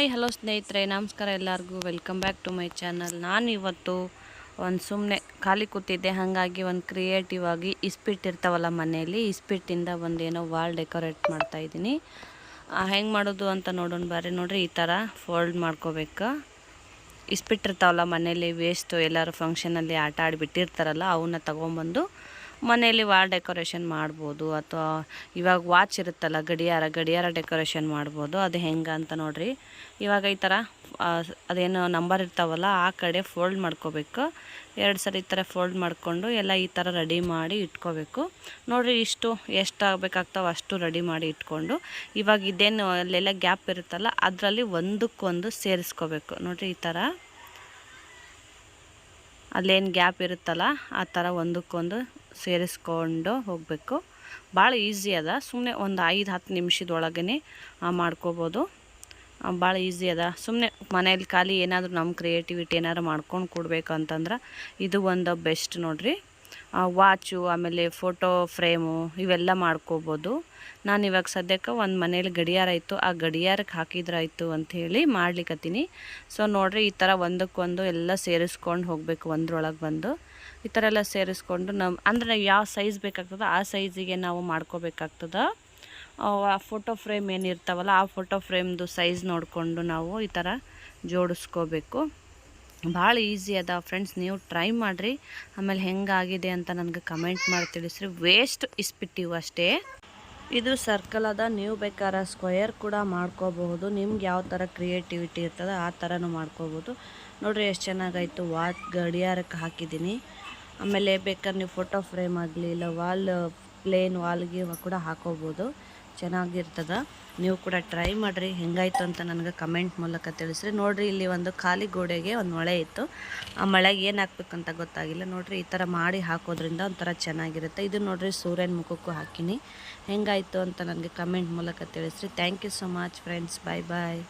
Hi hello ಸ್ನೇಹಿತರೆ, ನಮಸ್ಕಾರ ಎಲ್ಲರಿಗೂ. Welcome back to my channel. ನಾನು ಇವತ್ತು ಒಂದು ಸುಮ್ಮನೆ ಖಾಲಿ ಕೂತಿದ್ದೆ, ಹಾಗಾಗಿ ಒಂದು ಕ್ರಿಯೇಟಿವ್ ಆಗಿ ಇಸ್ಪಿಟ್ಟಿರ್ತಾವಲ್ಲ ಮನೆಯಲ್ಲಿ, ಇಸ್ಪಿಟ್ಟಿಂದ ಒಂದೇನೋ ವಾಲ್ ಡೆಕೋರೇಟ್ ಮಾಡ್ತಾಯಿದ್ದೀನಿ. ಹೆಂಗೆ ಮಾಡೋದು ಅಂತ ನೋಡೋಣ ಬರ್ರಿ. ನೋಡಿರಿ, ಈ ಥರ ಫೋಲ್ಡ್ ಮಾಡ್ಕೋಬೇಕು. ಇಸ್ಪಿಟ್ಟಿರ್ತಾವಲ್ಲ ಮನೆಯಲ್ಲಿ ವೇಸ್ಟು, ಎಲ್ಲರೂ ಫಂಕ್ಷನಲ್ಲಿ ಆಟ ಆಡಿಬಿಟ್ಟಿರ್ತಾರಲ್ಲ, ಅವನ್ನ ತೊಗೊಂಬಂದು ಮನೆಯಲ್ಲಿ ವಾಲ್ ಡೆಕೋರೇಷನ್ ಮಾಡ್ಬೋದು. ಅಥವಾ ಇವಾಗ ವಾಚ್ ಇರುತ್ತಲ್ಲ, ಗಡಿಯಾರ ಡೆಕೋರೇಷನ್ ಮಾಡ್ಬೋದು. ಅದು ಹೆಂಗೆ ಅಂತ ನೋಡಿರಿ. ಇವಾಗ ಈ ಥರ ಅದೇನು ನಂಬರ್ ಇರ್ತಾವಲ್ಲ ಆ ಕಡೆ ಫೋಲ್ಡ್ ಮಾಡ್ಕೋಬೇಕು. 2 ಸರಿ ಈ ಥರ ಫೋಲ್ಡ್ ಮಾಡಿಕೊಂಡು ಎಲ್ಲ ಈ ಥರ ರೆಡಿ ಮಾಡಿ ಇಟ್ಕೋಬೇಕು. ನೋಡಿರಿ, ಇಷ್ಟು ಎಷ್ಟು ಆಗಬೇಕಾಗ್ತಾವೆ ಅಷ್ಟು ರೆಡಿ ಮಾಡಿ ಇಟ್ಕೊಂಡು, ಇವಾಗ ಇದೇನು ಅಲ್ಲೆಲ್ಲ ಗ್ಯಾಪ್ ಇರುತ್ತಲ್ಲ ಅದರಲ್ಲಿ ಒಂದಕ್ಕೊಂದು ಸೇರಿಸ್ಕೋಬೇಕು. ನೋಡಿರಿ, ಈ ಥರ ಅಲ್ಲೇನು ಗ್ಯಾಪ್ ಇರುತ್ತಲ್ಲ ಆ ಥರ ಒಂದಕ್ಕೊಂದು ಸೇರಿಸ್ಕೊಂಡು ಹೋಗಬೇಕು. ಭಾಳ ಈಸಿ ಅದ. ಸುಮ್ಮನೆ ಒಂದು 5-10 ನಿಮಿಷದೊಳಗೇ ಮಾಡ್ಕೋಬೋದು. ಭಾಳ ಈಸಿ ಅದ. ಸುಮ್ಮನೆ ಮನೇಲಿ ಖಾಲಿ ಏನಾದರೂ ನಮ್ಮ ಕ್ರಿಯೇಟಿವಿಟಿ ಏನಾದ್ರು ಮಾಡ್ಕೊಂಡು ಕೊಡಬೇಕು ಅಂತಂದ್ರೆ ಇದು ಒಂದು ಬೆಸ್ಟ್ ನೋಡಿರಿ. ವಾಚು, ಆಮೇಲೆ ಫೋಟೋ ಫ್ರೇಮು ಇವೆಲ್ಲ ಮಾಡ್ಕೋಬೋದು. ನಾನು ಇವಾಗ ಸದ್ಯಕ್ಕೆ ಒಂದು ಮನೇಲಿ ಗಡಿಯಾರ ಇತ್ತು, ಆ ಗಡಿಯಾರಕ್ಕೆ ಹಾಕಿದ್ರಾಯ್ತು ಅಂಥೇಳಿ ಮಾಡ್ಲಿಕ್ಕತ್ತೀನಿ. ಸೊ ನೋಡಿರಿ, ಈ ಥರ ಒಂದಕ್ಕೊಂದು ಎಲ್ಲ ಸೇರಿಸ್ಕೊಂಡು ಹೋಗಬೇಕು. ಒಂದ್ರೊಳಗೆ ಬಂದು ಈ ಥರ ಎಲ್ಲ ಸೇರಿಸ್ಕೊಂಡು ಅಂದರೆ ಯಾವ ಸೈಜ್ ಬೇಕಾಗ್ತದೆ ಆ ಸೈಜಿಗೆ ನಾವು ಮಾಡ್ಕೋಬೇಕಾಗ್ತದೆ. ಆ ಫೋಟೋ ಫ್ರೇಮ್ ಏನಿರ್ತಾವಲ್ಲ ಆ ಫೋಟೋ ಫ್ರೇಮ್ದು ಸೈಜ್ ನೋಡಿಕೊಂಡು ನಾವು ಈ ಥರ ಜೋಡಿಸ್ಕೋಬೇಕು. ಭಾಳ ಈಸಿ ಅದ ಫ್ರೆಂಡ್ಸ್, ನೀವು ಟ್ರೈ ಮಾಡಿರಿ. ಆಮೇಲೆ ಹೆಂಗಾಗಿದೆ ಅಂತ ನನಗೆ ಕಮೆಂಟ್ ಮಾಡಿ ತಿಳಿಸ್ರಿ. ವೇಸ್ಟ್ ಇಸ್ಬಿಟ್ಟಿವು ಅಷ್ಟೇ. ಇದು ಸರ್ಕಲ್ ಅದ, ನೀವು ಬೇಕಾದ್ರೆ ಸ್ಕ್ವಯರ್ ಕೂಡ ಮಾಡ್ಕೋಬಹುದು. ನಿಮ್ಗೆ ಯಾವ ಥರ ಕ್ರಿಯೇಟಿವಿಟಿ ಇರ್ತದೆ ಆ ಥರನೂ ಮಾಡ್ಕೋಬೋದು. ನೋಡಿರಿ ಎಷ್ಟು ಚೆನ್ನಾಗಾಯಿತು. ಗಡಿಯಾರಕ್ಕೆ ಹಾಕಿದ್ದೀನಿ. ಆಮೇಲೆ ಬೇಕಾದ್ರೆ ನೀವು ಫೋಟೋ ಫ್ರೇಮ್ ಆಗಲಿ ಇಲ್ಲ ಪ್ಲೇನ್ ವಾಲ್ಗೆ ಕೂಡ ಹಾಕೋಬೋದು, ಚೆನ್ನಾಗಿರ್ತದೆ. ನೀವು ಕೂಡ ಟ್ರೈ ಮಾಡಿರಿ. ಹೆಂಗಾಯಿತು ಅಂತ ನನಗೆ ಕಮೆಂಟ್ ಮೂಲಕ ತಿಳಿಸ್ರಿ. ನೋಡಿರಿ, ಇಲ್ಲಿ ಒಂದು ಖಾಲಿ ಗೋಡೆಗೆ ಒಂದು ಮೊಳೆ ಇತ್ತು. ಆ ಮೊಳೆಗೆ ಏನು ಹಾಕ್ಬೇಕಂತ ಗೊತ್ತಾಗಿಲ್ಲ. ನೋಡಿರಿ, ಈ ಥರ ಮಾಡಿ ಹಾಕೋದ್ರಿಂದ ಒಂಥರ ಚೆನ್ನಾಗಿರುತ್ತೆ. ಇದು ನೋಡಿರಿ, ಸೂರ್ಯನ ಮುಖಕ್ಕೂ ಹಾಕಿನಿ. ಹೆಂಗಾಯಿತು ಅಂತ ನನಗೆ ಕಮೆಂಟ್ ಮೂಲಕ ತಿಳಿಸ್ರಿ. Thank you so much friends. Bye bye.